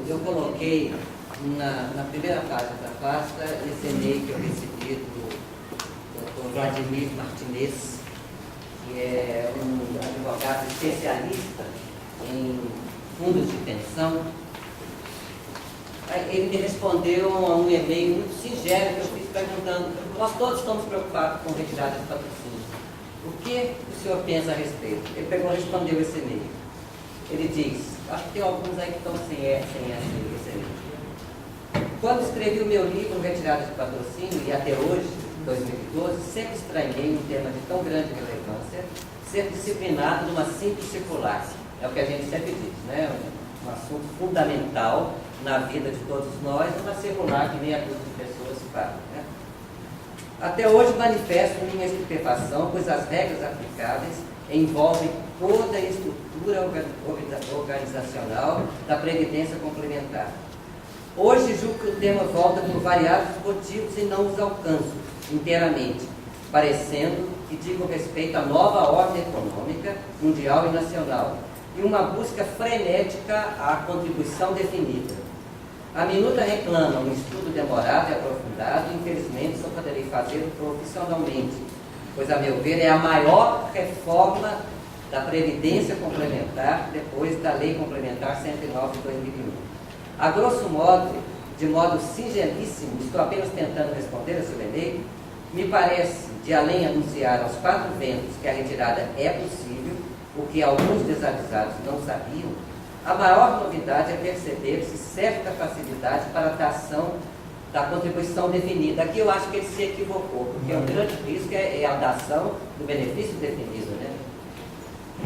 eu coloquei na primeira página da pasta esse e-mail que eu recebi do Dr. Vladimir Martinez, que é um advogado especialista em fundos de pensão. Ele me respondeu a um e-mail muito singelo que eu fiz perguntando: nós todos estamos preocupados com retirada de patrocínio. O que o senhor pensa a respeito? Ele respondeu esse e-mail. Ele diz, acho que tem alguns aí que estão sem esse e-mail. Quando escrevi o meu livro Retirada de Patrocínio, e até hoje, 2012, sempre estranhei um tema de tão grande relevância ser disciplinado numa simples circular. É o que a gente sempre diz, né? Um assunto fundamental na vida de todos nós, uma circular que meia dúzia de pessoas fazem, né? Até hoje manifesto minha estupefação, pois as regras aplicáveis envolvem toda a estrutura organizacional da Previdência Complementar. Hoje julgo que o tema volta por variados motivos e não os alcanço inteiramente, parecendo que digo respeito à nova ordem econômica, mundial e nacional, e uma busca frenética à contribuição definida. A minuta reclama um estudo demorado e aprofundado, e infelizmente só poderei fazê-lo profissionalmente, pois, a meu ver, é a maior reforma da Previdência Complementar depois da Lei Complementar 109 de 2001. A grosso modo, de modo singelíssimo, estou apenas tentando responder a seu e-mail, me parece, de além anunciar aos quatro ventos que a retirada é possível, o que alguns desavisados não sabiam, a maior novidade é perceber-se certa facilidade para a dação da contribuição definida. Aqui eu acho que ele se equivocou, porque o grande risco é a dação do benefício definido, né?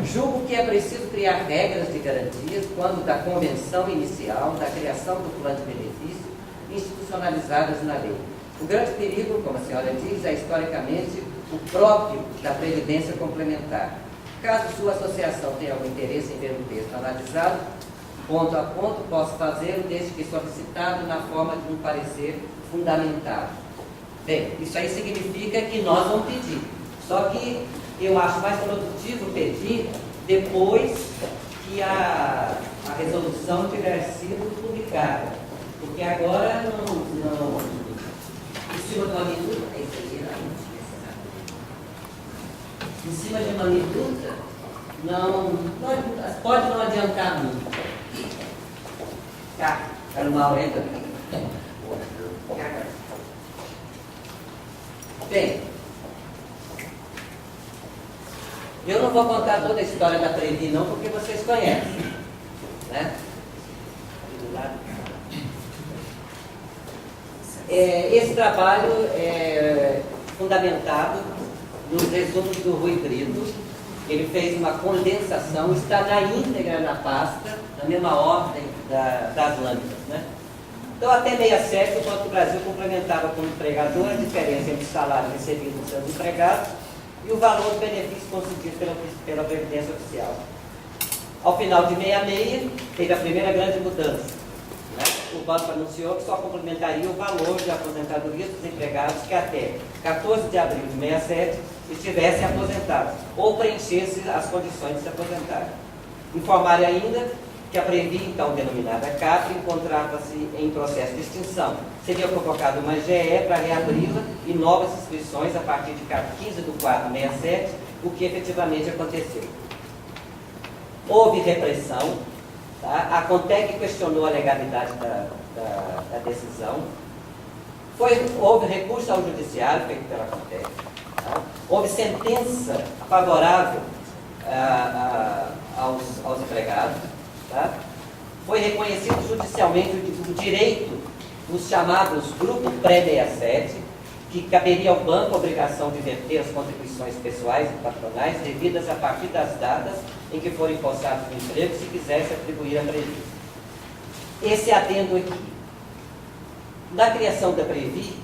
Julgo que é preciso criar regras de garantias quando da convenção inicial, da criação do plano de benefício, institucionalizadas na lei. O grande perigo, como a senhora diz, é historicamente o próprio da Previdência Complementar. Caso sua associação tenha algum interesse em ver o texto analisado, ponto a ponto, posso fazê-lo desde que solicitado na forma de um parecer fundamentado. Bem, isso aí significa que nós vamos pedir. Só que eu acho mais produtivo pedir depois que a resolução tiver sido publicada. Porque agora não em cima de uma minuta, em cima de uma minuta, pode não adiantar muito. Tá, era uma aula também. Bem, eu não vou contar toda a história da Previ, não, porque vocês conhecem, né? Esse trabalho é fundamentado nos resumos do Rui Brito. Ele fez uma condensação, está na íntegra na pasta, na mesma ordem das lâminas, né? Então, até 67, o Banco do Brasil complementava como empregador a diferença entre o salário recebido dos seus empregados e o valor do benefício concedido pela Previdência Oficial. Ao final de 66, teve a primeira grande mudança, né? O banco anunciou que só complementaria o valor de aposentadoria dos empregados que até 14 de abril de 67 estivessem aposentados ou preenchessem as condições de se aposentarem. Informaram ainda que a Previ, então denominada CAPRE, encontrava-se em processo de extinção. Seria convocada uma GE para reabri-la e novas inscrições a partir de 15 de 4 de 67, o que efetivamente aconteceu. Houve repressão, tá? A CONTEC questionou a legalidade da decisão. Houve recurso ao judiciário feito pela CONTEC. Tá? Houve sentença favorável aos empregados. Tá? Foi reconhecido judicialmente o direito dos chamados grupos pré-67, que caberia ao banco a obrigação de verter as contribuições pessoais e patronais devidas a partir das datas em que forem empossados no emprego, se quisesse atribuir a Previ. Esse adendo aqui. Na criação da Previ,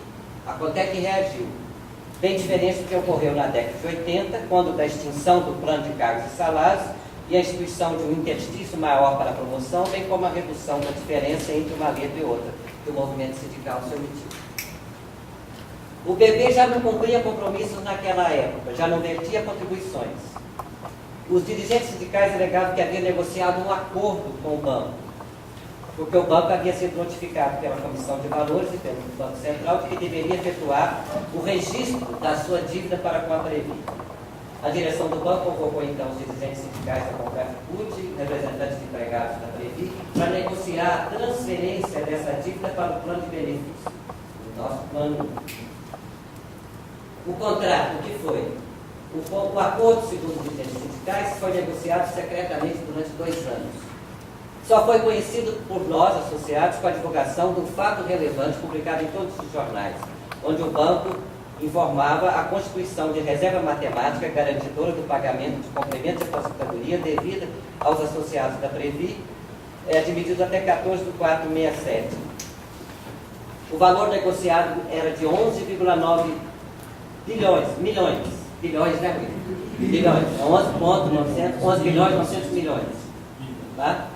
a CONTEC reagiu, bem diferente do que ocorreu na década de 80, quando da extinção do plano de cargos e salários e a instituição de um interstício maior para a promoção, bem como a redução da diferença entre uma letra e outra, que o movimento sindical se omitiu. O BB já não cumpria compromissos naquela época, já não vertia contribuições. Os dirigentes sindicais alegavam que havia negociado um acordo com o banco. porque o banco havia sido notificado pela Comissão de Valores e pelo Banco Central de que deveria efetuar o registro da sua dívida para com a Previ. A direção do banco convocou então os dirigentes sindicais da Concrefut, representantes de empregados da Previ, para negociar a transferência dessa dívida para o plano de benefícios, o nosso plano. O contrato, o que foi? O acordo, segundo os dirigentes sindicais, foi negociado secretamente durante 2 anos. Só foi conhecido por nós, associados, com a divulgação de um fato relevante publicado em todos os jornais, onde o banco informava a constituição de reserva matemática garantidora do pagamento de complemento de aposentadoria devida aos associados da Previ, admitidos até 14/4/67. O valor negociado era de 11,9 bilhões, né? Bilhões, 11 bilhões, 900 milhões. Tá?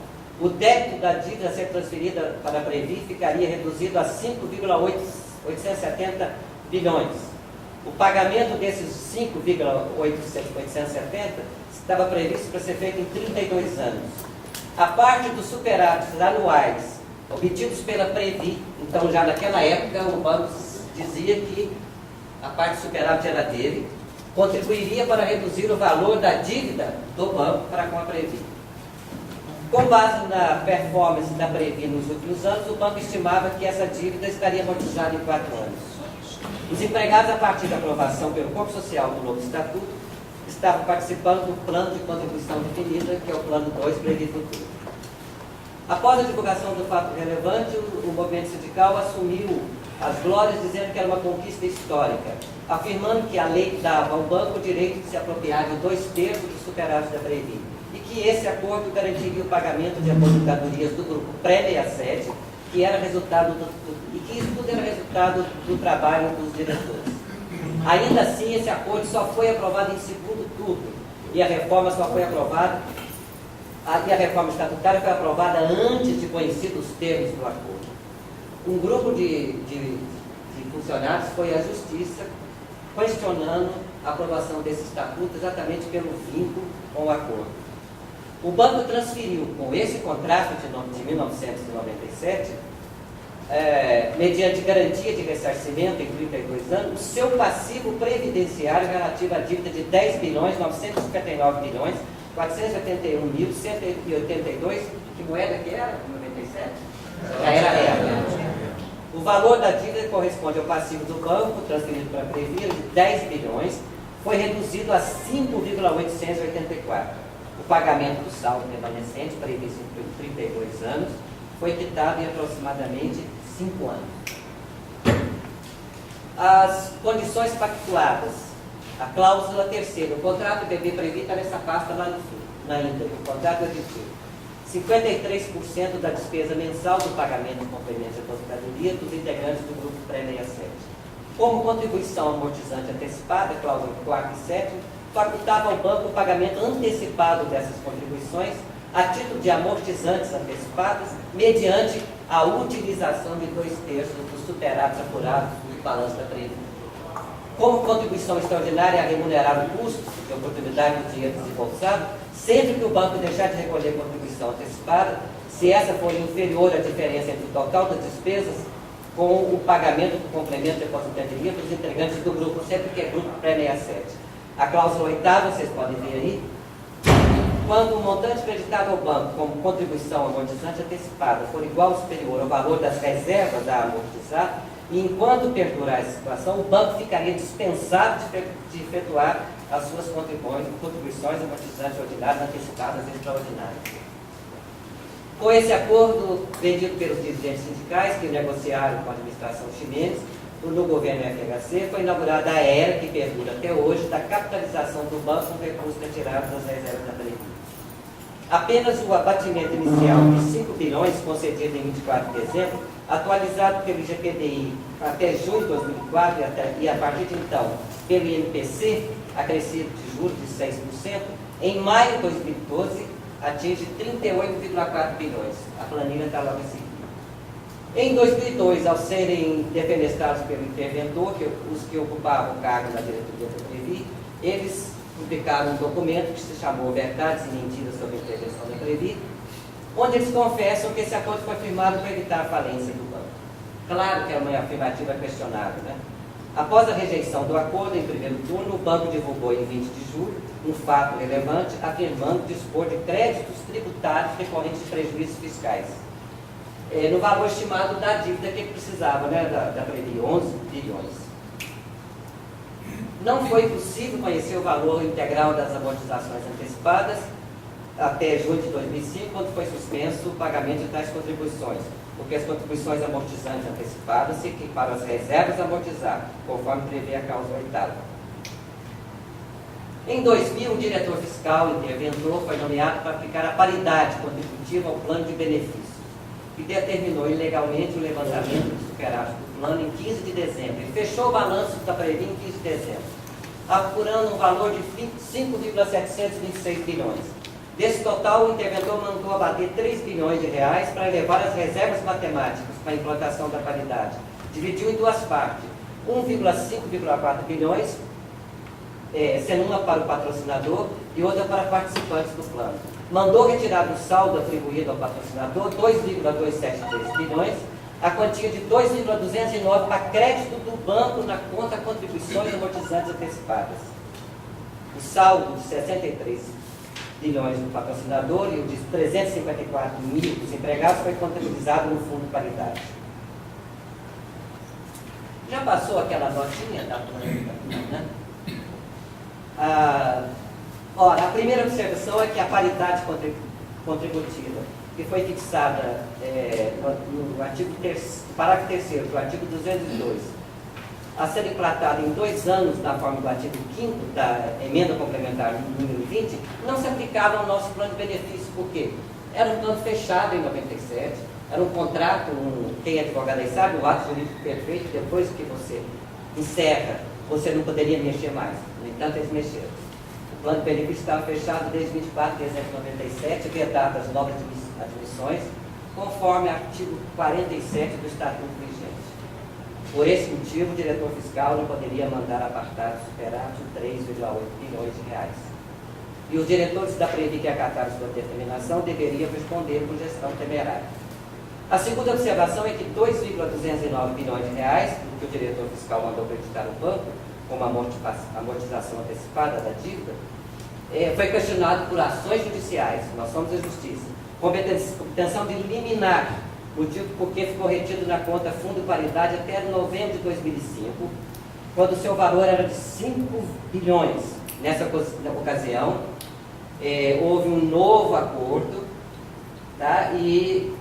O débito da dívida a ser transferida para a Previ ficaria reduzido a 5,870 bilhões. O pagamento desses 5,870 estava previsto para ser feito em 32 anos. A parte dos superávites anuais obtidos pela Previ, então já naquela época o banco dizia que a parte do superávit era dele, contribuiria para reduzir o valor da dívida do banco para com a Previ. Com base na performance da Previ nos últimos anos, o banco estimava que essa dívida estaria amortizada em 4 anos. Os empregados, a partir da aprovação pelo Corpo Social do novo Estatuto, estavam participando do plano de contribuição definida, que é o Plano 2 Previ Futuro. Após a divulgação do fato relevante, o movimento sindical assumiu as glórias, dizendo que era uma conquista histórica, afirmando que a lei dava ao banco o direito de se apropriar de 2/3 dos superávitos da Previ, e que esse acordo garantiria o pagamento de aposentadorias do grupo pré-67, que era resultado e que isso tudo era resultado do trabalho dos diretores. Ainda assim, esse acordo só foi aprovado em segundo turno, e a reforma só foi aprovada, e a reforma estatutária foi aprovada antes de conhecidos os termos do acordo. Um grupo de funcionários foi à Justiça questionando a aprovação desse estatuto exatamente pelo vínculo com o acordo. O banco transferiu, com esse contrato de 1997, mediante garantia de ressarcimento em 32 anos, o seu passivo previdenciário relativo à dívida de 10 bilhões, 959 bilhões, 471.182, que moeda que era? 97? Já era real. O valor da dívida corresponde ao passivo do banco, transferido para a Previ, de 10 bilhões, foi reduzido a 5,884. O pagamento do saldo remanescente, previsto por 32 anos, foi quitado em aproximadamente 5 anos. As condições pactuadas, a cláusula terceira, o contrato BB Previ está nessa pasta lá no fundo, na íntegra, o contrato aditivo. 53% da despesa mensal do pagamento de complemento de aposentadoria dos integrantes do grupo pré-67. Como contribuição amortizante antecipada, cláusula 4 e 7, facultava ao banco o pagamento antecipado dessas contribuições a título de amortizantes antecipadas, mediante a utilização de 2/3 dos superávitos apurados do balanço da Previ. Como contribuição extraordinária a remunerar o custo de oportunidade do dinheiro desembolsado, sempre que o banco deixar de recolher contribuição antecipada, se essa for inferior à diferença entre o total das despesas com o pagamento do complemento de aposentadoria para os integrantes do grupo, sempre que é grupo pré-67. A cláusula 8ª, vocês podem ver aí, quando o montante creditado ao banco como contribuição amortizante antecipada for igual ou superior ao valor das reservas a amortizar, e enquanto perdurar essa situação, o banco ficaria dispensado de efetuar as suas contribuições amortizantes ordinárias, antecipadas e extraordinárias. Com esse acordo, vendido pelos dirigentes sindicais que negociaram com a administração chinesa, no governo FHC, foi inaugurada a era que perdura até hoje da capitalização do banco com recursos retirados das reservas da Previ. Apenas o abatimento inicial de 5 bilhões concedido em 24 de dezembro, atualizado pelo IGPDI até junho de 2004 e a partir de então pelo INPC, acrescido de juros de 6%, em maio de 2012 atinge 38,4 bilhões. A planilha está logo em seguida. Em 2002, ao serem defenestrados pelo interventor, os que ocupavam o cargo na diretoria da Previ, eles publicaram um documento que se chamou Verdades e Mentiras sobre a Intervenção da Previ, onde eles confessam que esse acordo foi firmado para evitar a falência do banco. Claro que é uma afirmativa questionável, né? Após a rejeição do acordo em primeiro turno, o banco divulgou em 20 de julho um fato relevante, afirmando dispor de créditos tributários decorrentes de prejuízos fiscais, no valor estimado da dívida que ele precisava, né, da Previ, 11 bilhões. Não foi possível conhecer o valor integral das amortizações antecipadas até julho de 2005, quando foi suspenso o pagamento de tais contribuições, porque as contribuições amortizantes antecipadas se equiparam às reservas a amortizar, conforme prevê a causa oitava. Em 2000, o diretor fiscal interventor foi nomeado para aplicar a paridade contributiva ao plano de benefícios, que determinou ilegalmente o levantamento dos superávitos do plano em 15 de dezembro. Ele fechou o balanço da Previ em 15 de dezembro, apurando um valor de 5,726 bilhões. Desse total, o interventor mandou abater 3 bilhões de reais para elevar as reservas matemáticas para a implantação da paridade. Dividiu em duas partes, 1,5,4 bilhões, sendo uma para o patrocinador e outra para participantes do plano. Mandou retirar do saldo atribuído ao patrocinador 2,273 bilhões, a quantia de 2,209 para crédito do banco na conta contribuições amortizantes antecipadas. O saldo de 63 bilhões do patrocinador e o de 354 mil dos empregados foi contabilizado no fundo de paridade. Já passou aquela notinha da plana, né? Ora, a primeira observação é que a paridade contributiva, que foi fixada no artigo parágrafo 3º do artigo 202, a ser implantada em 2 anos na forma do artigo 5º da emenda complementar número 20, não se aplicava ao nosso plano de benefício, porque era um plano fechado em 97, era um contrato, quem é advogado aí sabe, o ato jurídico perfeito, depois que você encerra, você não poderia mexer mais. No entanto, eles mexeram. O plano de benefício estava fechado desde 24 de dezembro de 97, vedado as novas admissões, conforme o artigo 47 do Estatuto vigente. Por esse motivo, o diretor fiscal não poderia mandar apartar do superávit de 3,8 bilhões de reais. E os diretores da Previ que acataram sua determinação deveriam responder por gestão temerária. A segunda observação é que 2,209 bilhões de reais, que o diretor fiscal mandou acreditar no banco, como amortização antecipada da dívida, foi questionado por ações judiciais, nós somos a justiça, com obtenção de liminar, motivo porque ficou retido na conta Fundo Paridade até novembro de 2005, quando o seu valor era de 5 bilhões. Nessa ocasião, houve um novo acordo, tá? E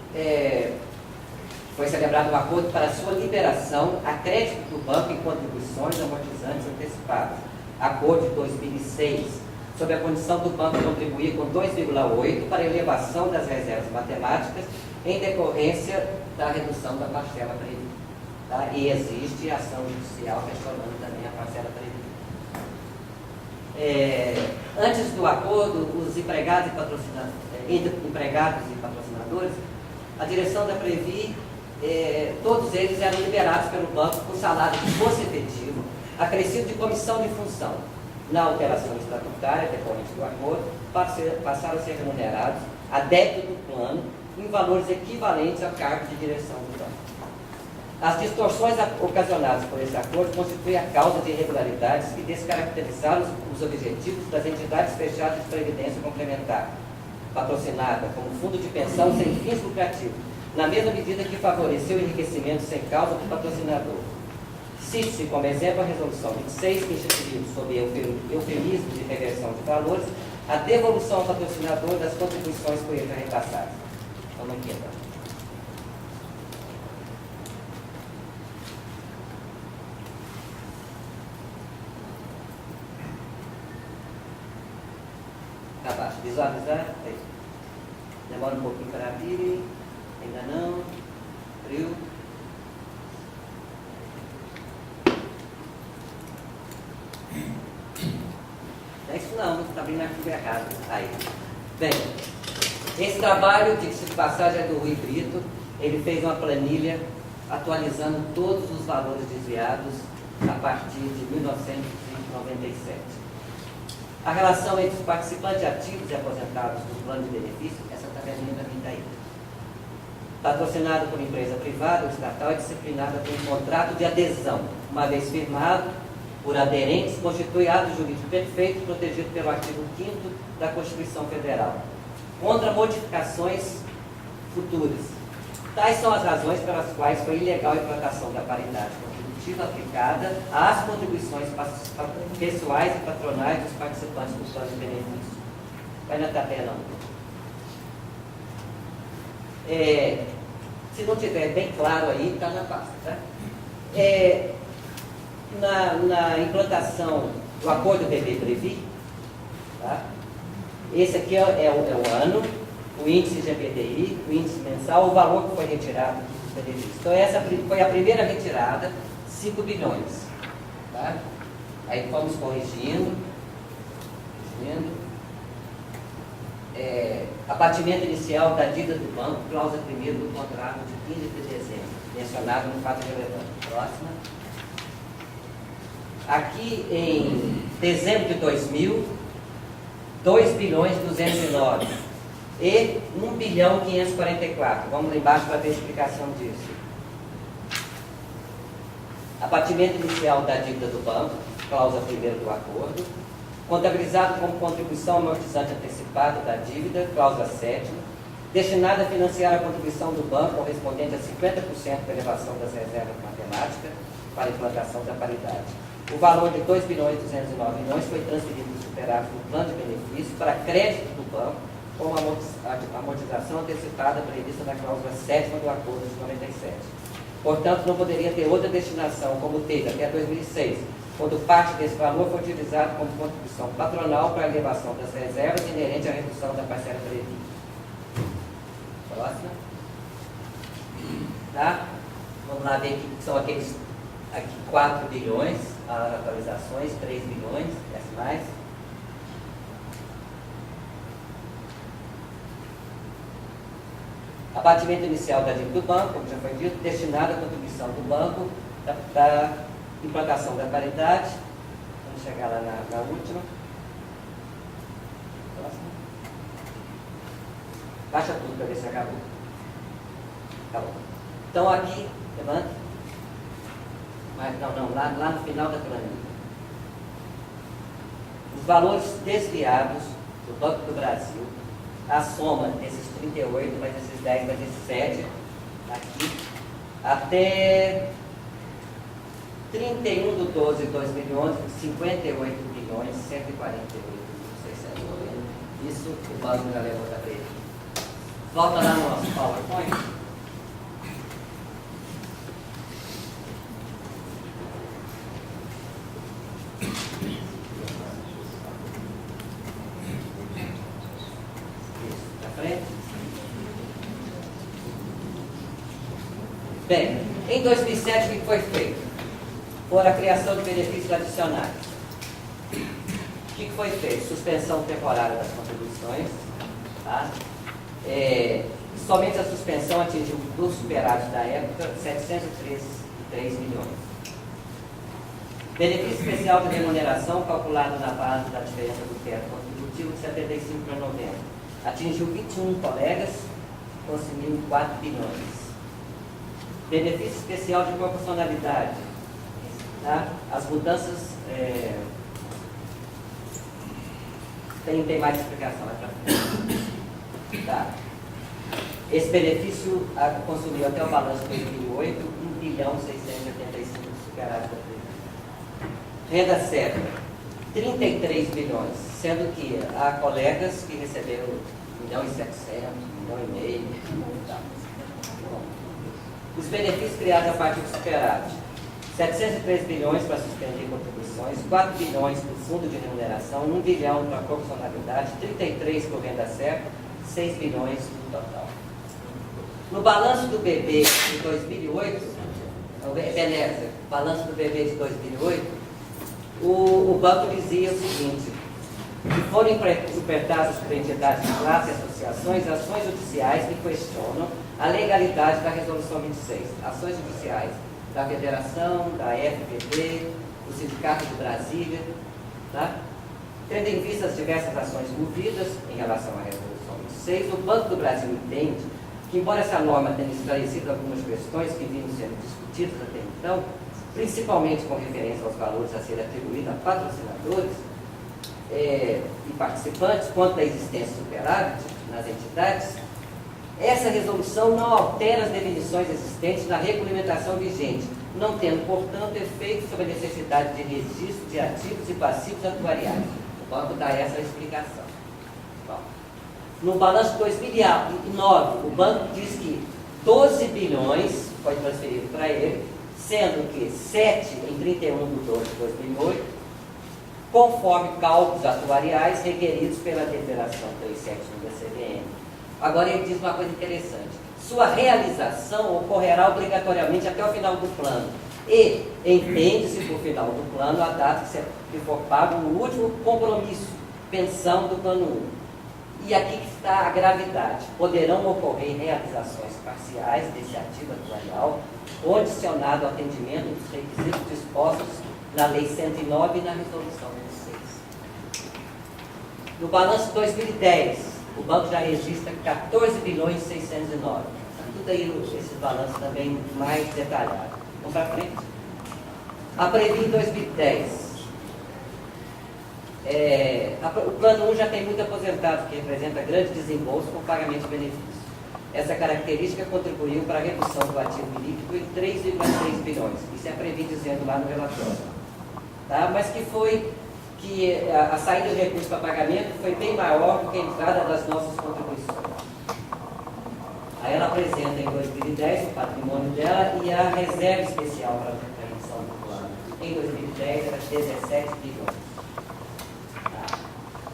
foi celebrado um acordo para sua liberação a crédito do banco em contribuições amortizantes antecipadas. Acordo de 2006, sob a condição do banco contribuir com 2,8 para a elevação das reservas matemáticas em decorrência da redução da parcela prevista. Tá? E existe ação judicial questionando também a parcela prevista. Antes do acordo, os empregados e patrocinadores, a direção da Previ, todos eles eram liberados pelo banco com salário que fosse efetivo, acrescido de comissão de função. Na alteração estatutária decorrente do acordo, passaram a ser remunerados a débito do plano em valores equivalentes ao cargo de direção do banco. As distorções ocasionadas por esse acordo constituem a causa de irregularidades que descaracterizaram os objetivos das entidades fechadas de previdência complementar, patrocinada como fundo de pensão sem fins lucrativos, na mesma medida que favoreceu o enriquecimento sem causa do patrocinador. Cite-se como exemplo a resolução 26, que instituiu, sob eufemismo de reversão de valores, a devolução ao patrocinador das contribuições por ele repassadas. Vamos aqui, então. Abaixo, visualizar, é isso. Demora um pouquinho para abrir, ainda não, frio. Não é isso não, está abrindo arquivo errado. Aí. Bem, esse trabalho, diga-se de passagem, é do Rui Brito. Ele fez uma planilha atualizando todos os valores desviados a partir de 1997. A relação entre os participantes ativos e aposentados do plano de benefício, essa tabelinha também está aí. Patrocinado por empresa privada ou estatal, é disciplinada por um contrato de adesão. Uma vez firmado por aderentes, constitui ato jurídico perfeito, protegido pelo artigo 5º da Constituição Federal, contra modificações futuras. Tais são as razões pelas quais foi ilegal a implantação da paridade contributiva aplicada às contribuições pessoais e patronais dos participantes do plano de benefício. Vai na tabela 1. Se não tiver bem claro aí, está na pasta. Tá? Na implantação do acordo BB-Previ, tá? Esse aqui é o ano, o índice GPDI, o índice mensal, o valor que foi retirado dos benefícios. Então, essa foi a primeira retirada, 5 bilhões. Tá? Aí fomos corrigindo. Abatimento inicial da dívida do banco, cláusula primeira do contrato de 15 de dezembro, mencionado no fato relevante. Próxima. Aqui em dezembro de 2000, 2 bilhões 209 e 1 bilhão 544. Vamos lá embaixo para ter explicação disso. Abatimento inicial da dívida do banco, cláusula primeira do acordo, contabilizado como contribuição amortizante antecipada da dívida, cláusula 7ª, destinada a financiar a contribuição do banco correspondente a 50% da elevação das reservas matemáticas para a implantação da paridade. O valor de 2 bilhões 209 milhões foi transferido do superávit do plano de benefício para crédito do banco com a amortização antecipada prevista na cláusula 7ª do acordo de 97. Portanto, não poderia ter outra destinação, como teve até 2006, quando parte desse valor foi utilizado como contribuição patronal para a elevação das reservas inerente à redução da parcela prevista. Próxima. Tá? Vamos lá ver que são aqueles aqui 4 bilhões, as atualizações, 3 bilhões, decimais. Abatimento inicial da dívida do banco, como já foi dito, destinado à contribuição do banco da implantação da paridade. Vamos chegar lá na última. Próxima. Baixa tudo para ver se acabou. Acabou. Então aqui, levanta. Mas não, lá no final da planilha. Os valores desviados do Banco do Brasil, a soma desses 38, mais esses 10, mais esses 7, aqui, até 31 de 12 de 2011, 58 bilhões, 148, 690. Isso o banco já levou da frente. Volta lá no nosso PowerPoint. Bem, em 2007 o que foi feito? Foi a criação de benefícios adicionais. O que foi feito? Suspensão temporária das contribuições. Tá? Somente a suspensão atingiu do superávit da época 703 milhões. Benefício especial de remuneração calculado na base da diferença do teto contributivo de 75 para 90. Atingiu 21 colegas, consumiu 4 bilhões. Benefício especial de proporcionalidade. Tá? As mudanças... Tem mais explicação lá para frente. Tá. Esse benefício consumiu até o balanço de 2008, 1 bilhão 685 de superávit da Previdência. Renda certa, 33 bilhões, sendo que há colegas que receberam 1 milhão e 700, 1 milhão e meio. Tá. Os benefícios criados a partir do superávit, 703 bilhões para suspender contribuições, 4 bilhões para o fundo de remuneração, 1 bilhão para a proporcionalidade, 33 por renda certa, 6 bilhões no total. No balanço do BB de 2008, beleza, balanço do BB de 2008, o banco dizia o seguinte: que foram interpretadas por entidades de classe e associações, ações judiciais que questionam a legalidade da Resolução 26. Ações judiciais da Federação, da FPB, do Sindicato de Brasília, tá? Tendo em vista as diversas ações movidas em relação à Resolução 2006, o Banco do Brasil entende que, embora essa norma tenha esclarecido algumas questões que vinham sendo discutidas até então, principalmente com referência aos valores a serem atribuídos a patrocinadores e participantes, quanto à existência de superávit nas entidades, essa resolução não altera as definições existentes na regulamentação vigente, não tendo, portanto, efeito sobre a necessidade de registro de ativos e passivos atuariais. O banco dá essa explicação. Bom, no balanço de 2009, o banco diz que 12 bilhões foi transferido para ele, sendo que 7 em 31 de 12 de 2008, conforme cálculos atuariais requeridos pela deliberação 371 da CVM. Agora ele diz uma coisa interessante. Sua realização ocorrerá obrigatoriamente até o final do plano. E entende-se por final do plano a data que for pago o último compromisso, pensão do plano 1. E aqui que está a gravidade. Poderão ocorrer realizações parciais desse ativo atuarial, condicionado ao atendimento dos requisitos dispostos na Lei 109 e na Resolução 26. No balanço de 2010, o banco já registra 14 bilhões e 609. Tudo aí, esse balanço também mais detalhado. Vamos para frente. A Previ em 2010. O plano 1 já tem muito aposentado, que representa grande desembolso com pagamento de benefícios. Essa característica contribuiu para a redução do ativo líquido em 3,3 bilhões. Isso é Previ dizendo lá no relatório. Tá? Mas que a saída de recursos para pagamento foi bem maior do que a entrada das nossas contribuições. Aí ela apresenta em 2010 o patrimônio dela e a reserva especial para a intervenção do plano. Em 2010 era 17 bilhões. Tá.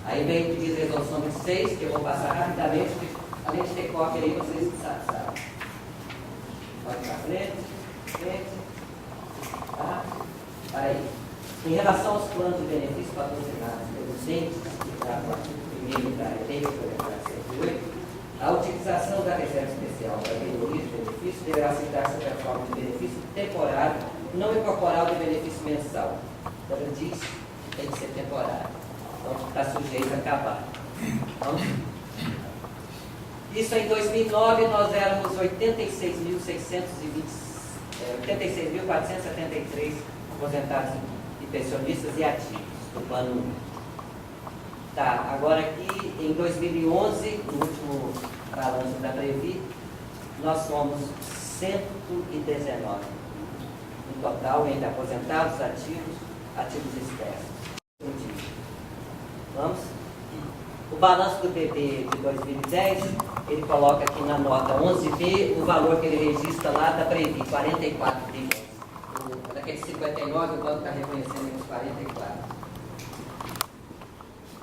Aí vem o pedido de resolução 26, que eu vou passar rapidamente, porque além de ter cópia aí, vocês sabem. Pode ir para frente. Tá? Aí. Em relação aos planos de benefícios patrocinados pelos entes, no artigo 1º da Lei 108, a utilização da reserva especial para a melhoria de benefícios deverá se dar sob a forma de benefício temporário, não incorporar de benefício mensal. Quando diz, tem que ser temporário. Então, está sujeito a acabar. Então, isso em 2009, nós éramos 86.473 aposentados e pensionistas e ativos do plano 1. Tá, agora aqui em 2011, no último balanço da Previ, nós somos 119 no total entre aposentados, ativos externos. Vamos? O balanço do BB de 2010, ele coloca aqui na nota 11B o valor que ele registra lá da Previ, 44 bilhões. Daqueles 59, o banco está reconhecendo os 44.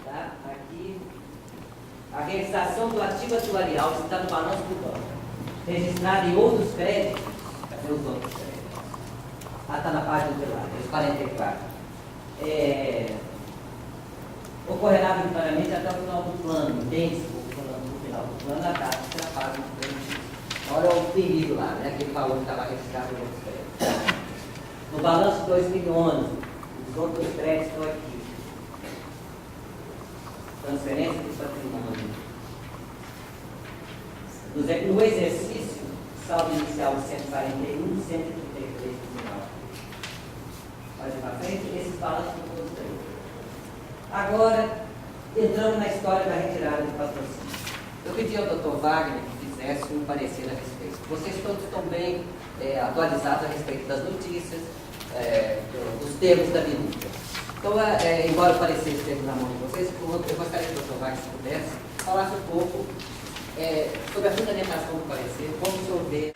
Tá? Aqui, a realização do ativo atuarial está no balanço do banco. Registrado em outros créditos, cadê os outros créditos? Está na página de lá, os 44. Ocorrerá voluntariamente até o final do plano, entende? No final do plano, a data que será paga no benefício. Olha o perigo lá, né? Aquele valor que estava registrado em outros créditos. No balanço de 2011, os outros créditos estão aqui. Transferência de patrimônio. No exercício, saldo inicial de 141, 133 no final. Pode ir para frente, esses balanços estão todos aí. Agora, entrando na história da retirada de patrocínio. Eu pedi ao Dr. Wagner que fizesse um parecer a respeito. Vocês todos estão bem atualizados a respeito das notícias, dos termos da minuta. Então, embora o parecer esteja na mão de vocês, eu gostaria que o Dr. Wagner, se pudesse, falasse um pouco sobre a fundamentação do parecer, como o senhor vê.